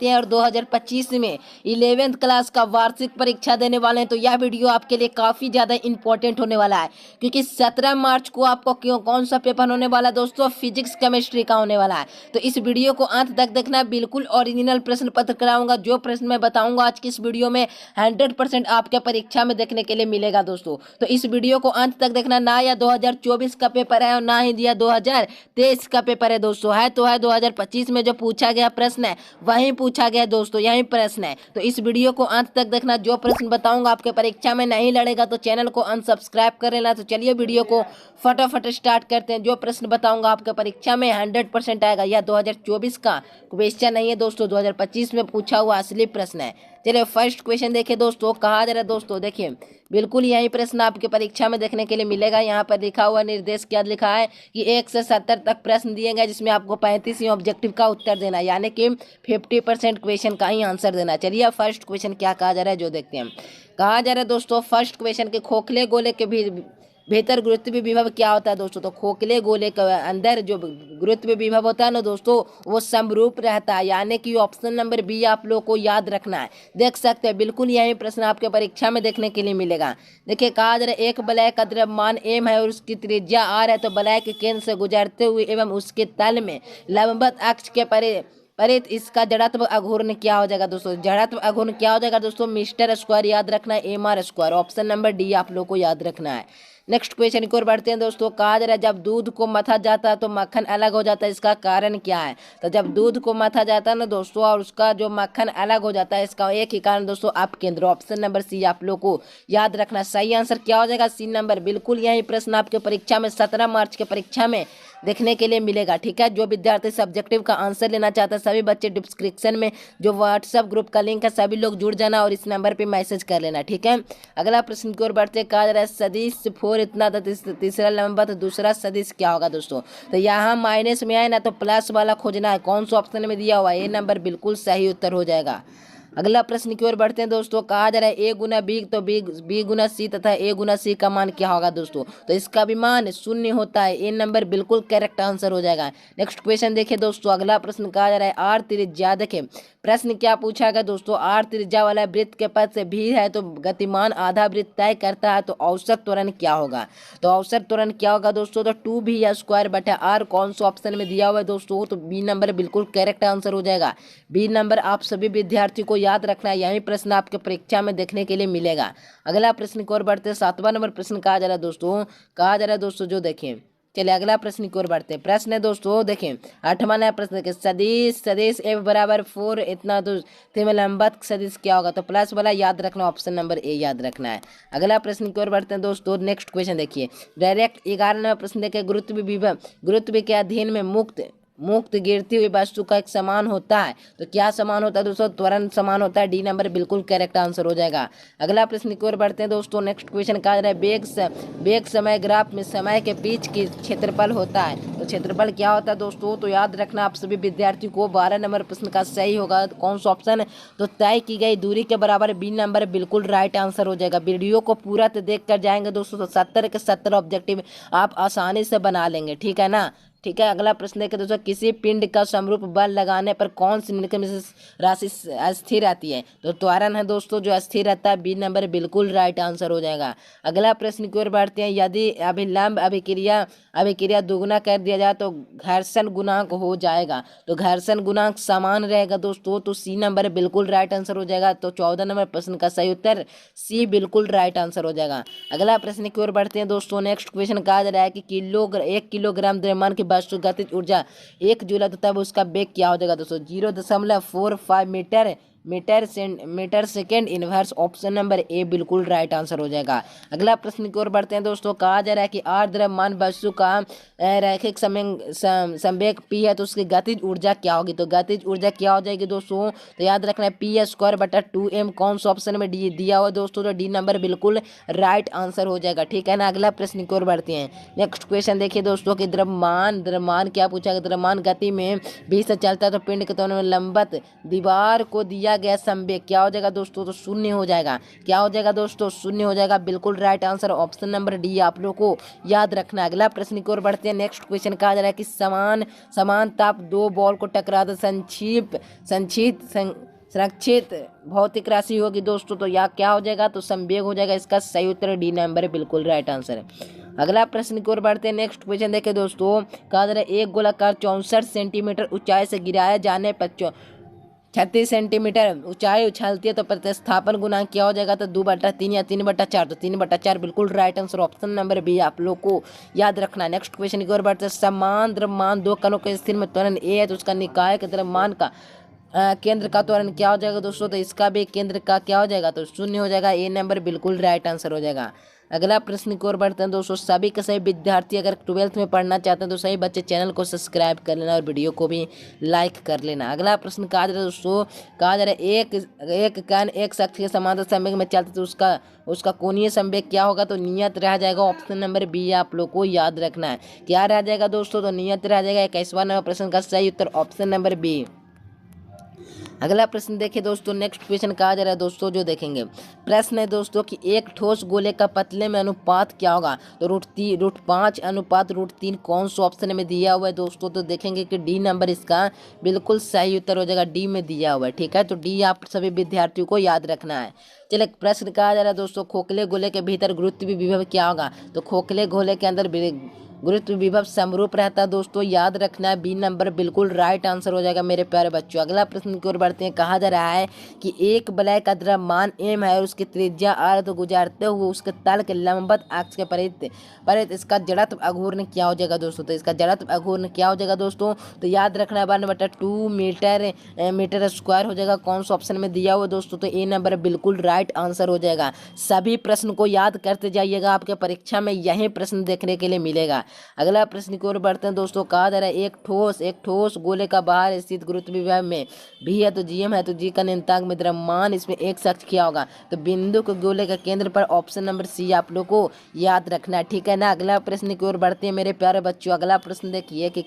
हैं और 2025 में 11th क्लास का वार्षिक परीक्षा देने वाले हैं, तो यह वीडियो आपके लिए काफ़ी ज़्यादा इंपॉर्टेंट होने वाला है, क्योंकि 17 मार्च को आपको कौन सा पेपर होने वाला है दोस्तों, फिजिक्स केमिस्ट्री का होने वाला है। तो इस वीडियो को अंत तक देखना, बिल्कुल ओरिजिनल प्रश्न पत्र कराऊंगा। जो प्रश्न मैं बताऊंगा आज की इस वीडियो में 100% आपके परीक्षा में देखने के लिए मिलेगा दोस्तों। तो इस वीडियो को अंत तक देखना, ना या 2024 का पेपर है और ना ही दिया 2023 का पेपर है दोस्तों, है तो है 2025 में जो पूछा गया प्रश्न है वही पूछा गया दोस्तों, यही प्रश्न है। तो इस वीडियो को अंत तक देखना, जो प्रश्न बताऊंगा आपके परीक्षा में नहीं लड़ेगा तो चैनल को अनसब्सक्राइब कर लेना। तो चलिए वीडियो को फटाफट स्टार्ट करते हैं। जो प्रश्न बताऊंगा आपके परीक्षा में 100% आएगा, यह 2024 का क्वेश्चन नहीं है दोस्तों, 2025 में पूछा हुआ असली प्रश्न है। चलिए फर्स्ट क्वेश्चन देखिए दोस्तों, कहा जा रहा है दोस्तों, देखिए बिल्कुल यही प्रश्न आपके परीक्षा में देखने के लिए मिलेगा। यहाँ पर लिखा हुआ निर्देश क्या लिखा है कि 1 से 70 तक प्रश्न दिए गए, जिसमें आपको 35 ही ऑब्जेक्टिव का उत्तर देना है, यानी कि 50% क्वेश्चन का ही आंसर देना है। चलिए फर्स्ट क्वेश्चन क्या कहा जा रहा है जो देखते हैं। कहा जा रहा है दोस्तों फर्स्ट क्वेश्चन के खोखले गोले के भी भीतर गुरुत्वीय विभव क्या होता है दोस्तों। तो खोखले गोले के अंदर जो गुरुत्वीय विभव होता है ना दोस्तों, वो समरूप रहता है, यानी कि ऑप्शन नंबर बी आप लोग को याद रखना है। देख सकते हैं बिल्कुल यही प्रश्न आपके परीक्षा में देखने के लिए मिलेगा। देखिए कहा जा रहा है एक वलय का द्रव्यमान एम है और उसकी त्रिज्या आर है, तो वलय के केंद्र से गुजरते हुए एवं उसके तल में लंबवत अक्ष के परित इसका जड़त्व अघूर्ण क्या हो जाएगा दोस्तों। जड़त्व अघूर्ण क्या हो जाएगा दोस्तों, मिस्टर स्क्वायर याद रखना है, M R square. Option number D आप लोग को याद रखना है। नेक्स्ट क्वेश्चन की ओर बढ़ते हैं दोस्तों। कहा जा रहा है जब दूध को मथा जाता है तो मक्खन अलग हो जाता है, इसका कारण क्या है। तो जब दूध को मथा जाता है ना दोस्तों और उसका जो मक्खन अलग हो जाता है, इसका एक ही कारण दोस्तों अपकेंद्र। ऑप्शन नंबर सी आप लोग को याद रखना। सही आंसर क्या हो जाएगा, सी नंबर। बिल्कुल यही प्रश्न आपके परीक्षा में 17 मार्च के परीक्षा में देखने के लिए मिलेगा। ठीक है, जो विद्यार्थी सब्जेक्टिव का आंसर लेना चाहता है सभी बच्चे डिस्क्रिप्शन में जो व्हाट्सएप ग्रुप का लिंक है सभी लोग जुड़ जाना और इस नंबर पे मैसेज कर लेना। ठीक है, अगला प्रश्न की ओर बढ़ते। कहा जा रहा है सदिश 4 इतना था, तीसरा लंबा तो दूसरा सदिश क्या होगा दोस्तों। तो यहाँ माइनस में आए ना तो प्लस वाला खोजना है, कौन सा ऑप्शन में दिया हुआ है, ये नंबर बिल्कुल सही उत्तर हो जाएगा। अगला प्रश्न की ओर बढ़ते हैं दोस्तों। कहा जा रहा है ए गुना बी, तो बी गुना सी तथा ए गुना सी का मान क्या होगा दोस्तों। तो इसका भी मान शून्य होता है, ए नंबर बिल्कुल करेक्ट आंसर हो जाएगा। नेक्स्ट क्वेश्चन देखिए दोस्तों। अगला प्रश्न कहा जा रहा है आर त्रिज्या, देखिए प्रश्न क्या पूछा गया दोस्तों, आर त्रिज्या वाला वृत्त के पथ से भी है तो गतिमान आधा वृत्त तय करता है, तो औसत त्वरण क्या होगा। तो औसत त्वरण क्या होगा दोस्तों, तो 2b स्क्वायर बटा आर। कौन सा ऑप्शन में दिया हुआ है दोस्तों, तो बी नंबर बिल्कुल करेक्ट आंसर हो जाएगा। बी नंबर आप सभी विद्यार्थी को याद रखना है, यही प्रश्न आपके परीक्षा में देखने के लिए मिलेगा। अगला प्रश्न की ओर बढ़ते हैं। 7वां नंबर प्रश्न कहा जा रहा है दोस्तों, कहा जा रहा है दोस्तों जो देखिए। चलिए अगला प्रश्न की ओर बढ़ते हैं। प्रश्न है दोस्तों देखिए 8वां नया प्रश्न देखिए, सदिश सदिश ए बराबर 4 इतना तो लंबवत सदिश क्या होगा। तो प्लस वाला याद रखना, ऑप्शन नंबर ए याद रखना है। अगला प्रश्न की ओर बढ़ते हैं दोस्तों। नेक्स्ट क्वेश्चन देखिए डायरेक्ट 11वां नंबर प्रश्न देखिए, गुरुत्व विभव गुरुत्व के अधीन में मुक्त गिरती हुई वस्तु का एक समान होता है, तो क्या समान होता है दोस्तों, त्वरण समान होता है। डी नंबर बिल्कुल करेक्ट आंसर हो जाएगा। अगला प्रश्न की ओर बढ़ते हैं दोस्तों। नेक्स्ट क्वेश्चन कहा जा रहा है वेग समय ग्राफ में समय के बीच की क्षेत्रफल होता है, तो क्षेत्रफल क्या होता है दोस्तों। तो याद रखना आप सभी विद्यार्थी को 12 नंबर प्रश्न का सही होगा कौन सा ऑप्शन, तो तय की गई दूरी के बराबर। बी नंबर बिल्कुल राइट आंसर हो जाएगा। वीडियो को पूरा तो देख कर जाएंगे दोस्तों, तो 70 के 70 ऑब्जेक्टिव आप आसानी से बना लेंगे। ठीक है ना। ठीक है, अगला प्रश्न देखिए दोस्तों, किसी पिंड का समरूप बल लगाने पर कौन सी निम्नलिखित में से राशि अस्थिर रहती है। तो त्वरण है दोस्तों जो अस्थिर रहता है, बी नंबर बिल्कुल राइट आंसर हो जाएगा। अगला प्रश्न की ओर बढ़ते हैं। यदि अभिलंब अभिक्रिया दुगुना कर दिया जाए तो घर्षण गुणांक हो जाएगा, तो घर्षण गुणांक समान रहेगा दोस्तों, तो सी नंबर बिल्कुल राइट आंसर हो जाएगा। तो 14 नंबर प्रश्न का सही उत्तर सी बिल्कुल राइट आंसर हो जाएगा। अगला प्रश्न की ओर बढ़ते हैं दोस्तों। नेक्स्ट क्वेश्चन कहा जा रहा है कि 1 किलोग्राम द्रव्यमान की वस्तु गतिज ऊर्जा 1 जूल है, तो तब उसका वेग क्या हो जाएगा दोस्तों, 0.45 metre second inverse. Option number A बिल्कुल राइट आंसर हो जाएगा। अगला प्रश्न की ओर बढ़ते हैं दोस्तों। कहा जा रहा है कि आर द्रव्यमान वस्तु का रैखिक संवेग पी है, तो उसकी गतिज ऊर्जा क्या होगी। तो गतिज ऊर्जा क्या हो जाएगी दोस्तों, तो याद रखना है पी स्क्वायर बटा 2m। कौन सा ऑप्शन में दिया हुआ दोस्तों, तो डी नंबर बिल्कुल राइट आंसर हो जाएगा। ठीक है ना। अगला प्रश्न की ओर बढ़ते हैं। नेक्स्ट क्वेश्चन देखिए दोस्तों कि द्रव्यमान क्या पूछा गया, द्रव्यमान गति में भी से चलता है, तो पिंड के तौर में लंबवत दीवार को दिया दिया गया संवेग क्या हो जाएगा दोस्तों, तो शून्य हो जाएगा। क्या हो जाएगा दोस्तों, शून्य हो जाएगा। बिल्कुल right answer option number D आप लोग को याद रखना है। अगला प्रश्न की ओर बढ़ते हैं। नेक्स्ट क्वेश्चन कहा जा रहा है कि समान ताप दो बॉल को टकराते संरक्षित भौतिक राशि होगी दोस्तों, तो यह क्या हो जाएगा, तो संवेग हो जाएगा। इसका सही उत्तर डी नंबर है, बिल्कुल राइट आंसर है। अगला प्रश्न की ओर बढ़ते हैं। नेक्स्ट क्वेश्चन देखिए दोस्तों, कहा जा रहा है एक गोलाकार 64 सेंटीमीटर ऊंचाई से गिराया जाने पर 36 सेंटीमीटर ऊंचाई उछालती है तो प्रतिस्थापन गुणांक क्या हो जाएगा, तो 2/3 या 3/4, तो 3/4 बिल्कुल right answer option number B आप लोग को याद रखना है। नेक्स्ट क्वेश्चन की ओर बढ़ते हैं। समान द्रव्यमान दो कणों के स्थिर में त्वरण ए है तो उसका निकाय के द्रव्यमान का केंद्र का त्वरण क्या हो जाएगा दोस्तों, तो इसका भी केंद्र का क्या हो जाएगा, तो शून्य हो जाएगा। ए नंबर बिल्कुल राइट आंसर हो जाएगा। अगला प्रश्न की ओर बढ़ते हैं दोस्तों। सभी के सभी विद्यार्थी अगर 12th में पढ़ना चाहते हैं तो सही बच्चे चैनल को सब्सक्राइब कर लेना और वीडियो को भी लाइक कर लेना। अगला प्रश्न कहा जा रहा है दोस्तों, कहा जा रहा है एक कण एक शख्स के समांतर संवेग में चलते तो उसका कोणीय संवेग क्या होगा, तो नियत रह जाएगा। ऑप्शन नंबर बी आप लोग को याद रखना है। क्या रह जाएगा दोस्तों, तो नियत रह जाएगा। 21वां नंबर प्रश्न का सही उत्तर ऑप्शन नंबर बी। अगला प्रश्न देखिए दोस्तों। नेक्स्ट क्वेश्चन कहा जा रहा है दोस्तों, जो देखेंगे प्रश्न है दोस्तों कि एक ठोस गोले का पतले में अनुपात क्या होगा, तो √5 अनुपात √3 कौन सा ऑप्शन में दिया हुआ है दोस्तों, तो देखेंगे कि डी नंबर इसका बिल्कुल सही उत्तर हो जाएगा। डी में दिया हुआ है, ठीक है, तो डी आप सभी विद्यार्थियों को याद रखना है। चलिए प्रश्न कहा जा रहा है दोस्तों, खोखले गोले के भीतर गुरुत्व विभव क्या होगा, तो खोखले गोले के अंदर गुरुत्व विभव समरूप रहता है दोस्तों, याद रखना है। बी नंबर बिल्कुल राइट आंसर हो जाएगा मेरे प्यारे बच्चों। अगला प्रश्न की ओर बढ़ते हैं। कहा जा रहा है कि एक वलय का द्रव्यमान एम है और उसकी त्रिज्या r तो गुजारते हुए उसके तल के लंबवत अक्ष के परित इसका जड़त्व अघूर्ण क्या हो जाएगा दोस्तों, तो इसका जड़त्व अघूर्ण क्या हो जाएगा दोस्तों, तो याद रखना है 1/2 मीटर स्क्वायर हो जाएगा। कौन सा ऑप्शन में दिया हुआ दोस्तों, तो ए नंबर बिल्कुल राइट आंसर हो जाएगा। सभी प्रश्न को याद करते जाइएगा, आपके परीक्षा में यही प्रश्न देखने के लिए मिलेगा। अगला प्रश्न की ओर बढ़ते हैं दोस्तों। कहा जा रहा है एक ठोस गोले का बाहर स्थित गुरुत्व विभव में भी है तो जीएम है तो जी का नियतांक में द्रव्यमान इसमें एक शख्स क्या होगा, तो बिंदु को गोले का केंद्र पर ऑप्शन नंबर सी आप लोग को याद रखना है, ठीक है ना। अगला प्रश्न की ओर बढ़ते हैं मेरे प्यारे बच्चों। अगला प्रश्न देखिए कि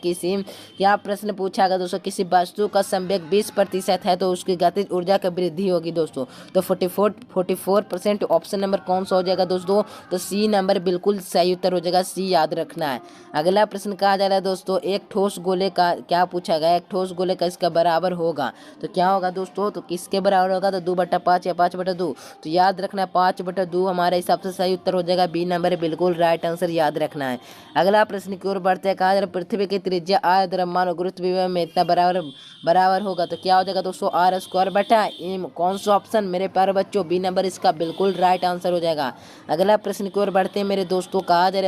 क्या प्रश्न पूछा गया दोस्तों, किसी वस्तु का संवेग 20% है तो उसकी गतिज ऊर्जा की वृद्धि होगी दोस्तों, तो 44% ऑप्शन नंबर कौन सा हो जाएगा दोस्तों, तो सी नंबर बिल्कुल सही उत्तर हो जाएगा। सी याद रखना है। अगला प्रश्न कहा जा रहा है दोस्तों, एक ठोस गोले का क्या पूछा गया, एक ठोस गोले का इसका बराबर होगा तो क्या होगा दोस्तों, तो किसके बराबर होगा, तो 2/5 या 5/2, तो याद रखना है 5/2 हमारे हिसाब से सही उत्तर हो जाएगा। बी नंबर बिल्कुल राइट आंसर याद रखना है। अगला प्रश्न की ओर बढ़ते हैं। कहा जा रहा है पृथ्वी की त्रिज्या r द्रव्यमान और गुरुत्व विभव में इतना बराबर होगा तो क्या हो जाएगा दोस्तों, r²/m। कौन सा ऑप्शन मेरे प्यारे बच्चों, बी नंबर इसका बिल्कुल राइट आंसर हो जाएगा। अगला प्रश्न की ओर बढ़ते हैं मेरे दोस्तों। कहा जा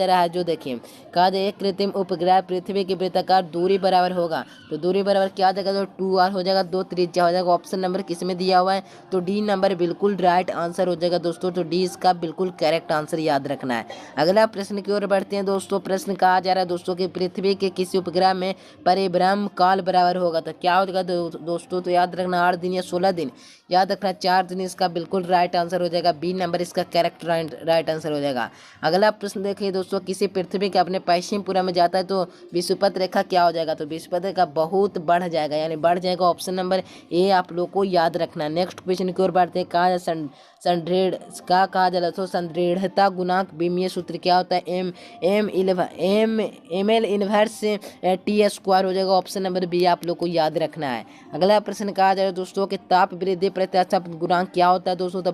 रहा है जो देखिए, कहा जाए एक कृत्रिम उपग्रह पृथ्वी की वृत्ताकार दूरी बराबर होगा तो दूरी बराबर क्या हो जाएगा, तो 2r हो जाएगा, 2 त्रिज्या हो जाएगा। ऑप्शन नंबर किस में दिया हुआ है, तो डी नंबर बिल्कुल राइट आंसर हो जाएगा दोस्तों, तो डी इसका बिल्कुल करेक्ट आंसर याद रखना है। अगला प्रश्न की ओर बढ़ते हैं दोस्तों। प्रश्न कहा जा रहा है दोस्तों कि पृथ्वी के किसी उपग्रह में परिभ्रमण काल बराबर होगा तो क्या होगा दोस्तों, तो याद रखना 8 दिन या 16 दिन, याद रखना 4 दिन इसका बिल्कुल राइट आंसर हो जाएगा। बी नंबर इसका करेक्ट राइट आंसर हो जाएगा। अगला प्रश्न देखिए दोस्तों, किसी पृथ्वी के अपने पश्चिम पूरा में जाता है तो विषुवत रेखा क्या हो जाएगा, तो विषुवत रेखा बहुत बढ़ जाएगा, यानी बढ़ जाएगा। ऑप्शन नंबर ए आप लोग को याद रखना। नेक्स्ट क्वेश्चन की ओर बढ़ते हैं। कहा संदृढ़ता गुणांक विमीय सूत्र क्या होता है, एम एल इनवर्स T² हो जाएगा। ऑप्शन नंबर बी आप लोग को याद रखना है। अगला प्रश्न कहा जा रहा है दोस्तों कि ताप वृद्धि प्रत्याशा गुणांक क्या होता है दोस्तों, तो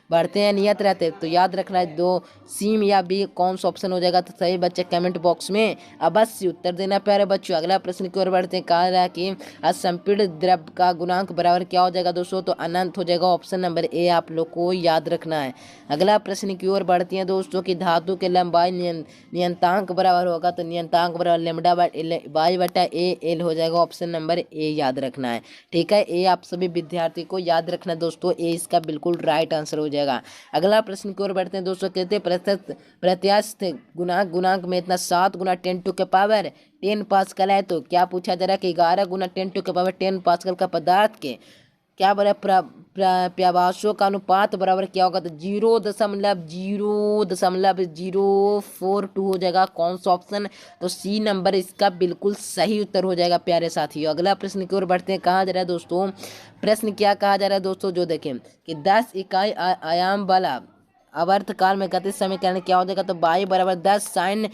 बढ़ते हैं नियत रहते हैं, तो याद रखना है 2 सीम या बी कौन सा ऑप्शन हो जाएगा, तो सही बच्चे कमेंट बॉक्स में अवश्य उत्तर देना प्यारे बच्चों। अगला प्रश्न की ओर बढ़ते हैं। कहा रहा है कि असंपीड़ित द्रव का गुणांक बराबर क्या हो जाएगा दोस्तों, तो अनंत हो जाएगा। ऑप्शन नंबर ए आप लोग को याद रखना है। अगला प्रश्न की ओर बढ़ती हैं दोस्तों कि धातु के लंबाई नियतांक बराबर होगा तो नियतांक बराबर λ/a/L हो जाएगा। ऑप्शन नंबर ए याद रखना है, ठीक है। ए आप सभी विद्यार्थी को याद रखना दोस्तों, ए इसका बिल्कुल राइट आंसर हो जाएगा। अगला प्रश्न की ओर बढ़ते हैं दोस्तों। कहते प्रत्यास्थ गुणांक में इतना 7 × 10⁻10 पास्कल है तो क्या पूछा जा रहा है कि 11 × 10⁻10 पास्कल का पदार्थ के क्या बोला प्रभाषों का अनुपात बराबर क्या होगा, तो 0.042 हो जाएगा। कौन सा ऑप्शन, तो सी नंबर इसका बिल्कुल सही उत्तर हो जाएगा प्यारे साथियों। अगला प्रश्न की ओर बढ़ते हैं। कहा जा रहा है दोस्तों, प्रश्न क्या कहा जा रहा है दोस्तों, जो देखें कि 10 इकाई आयाम वाला अवर्तकाल में गति समीकरण क्या हो जाएगा, तो y बराबर 10 साइन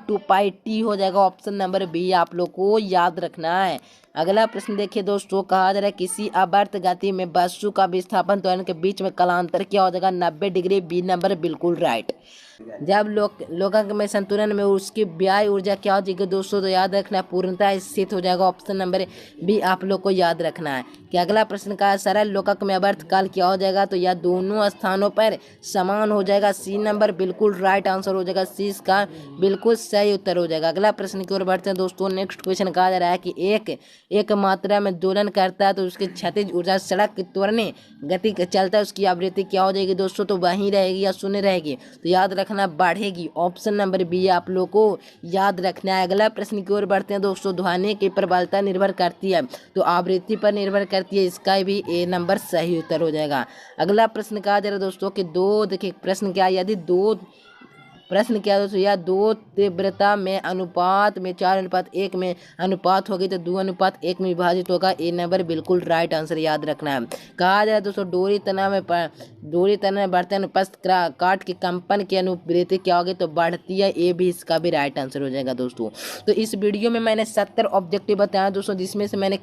2πt हो जाएगा। ऑप्शन नंबर बी आप लोग को याद रखना है। अगला प्रश्न देखिए दोस्तों, कहा जा रहा है किसी आवर्त गति में वस्तु का विस्थापन त्वरण के बीच में कालांतर क्या हो जाएगा, 90 डिग्री। बी नंबर बिल्कुल राइट। जब लोकांक में संतुलन में उसकी ब्याय ऊर्जा क्या हो जाएगी दोस्तों, तो याद रखना पूर्णतः स्थित हो जाएगा। ऑप्शन नंबर बी आप लोग को याद रखना है। कि अगला प्रश्न का सरल लोकांक में आवर्त काल क्या हो जाएगा, तो यह दोनों स्थानों पर समान हो जाएगा। सी नंबर बिल्कुल राइट आंसर हो जाएगा। सी इसका बिल्कुल सही उत्तर हो जाएगा। अगला प्रश्न की ओर बढ़ते हैं दोस्तों। नेक्स्ट क्वेश्चन कहा जा रहा है कि एक मात्रा में दोलन करता है तो उसकी क्षैतिज ऊर्जा सड़क की त्वरण गति के चलता है, उसकी आवृत्ति क्या हो जाएगी दोस्तों, तो वहीं रहेगी या शून्य रहेगी, तो याद रखना बढ़ेगी। ऑप्शन नंबर बी आप लोग को याद रखना है। अगला प्रश्न की ओर बढ़ते हैं दोस्तों। ध्वनि की प्रबलता निर्भर करती है तो आवृत्ति पर निर्भर करती है, इसका भी ए नंबर सही उत्तर हो जाएगा। अगला प्रश्न कहा जा रहा है दोस्तों कि देखिए प्रश्न क्या, यदि दोस्तों या दो तीव्रता में अनुपात में 4:1 में अनुपात होगी तो 2:1 में विभाजित होगा। ए नंबर बिल्कुल राइट आंसर याद रखना है। कहा जाए दोस्तों डोरी तनाव में बढ़ते अनुपस्थ काट के कंपन की अनुवृत्ति क्या होगी, तो बढ़ती है। ए भी इसका भी राइट आंसर हो जाएगा दोस्तों। तो इस वीडियो में मैंने 70 ऑब्जेक्टिव बताया दोस्तों, जिसमें से मैंने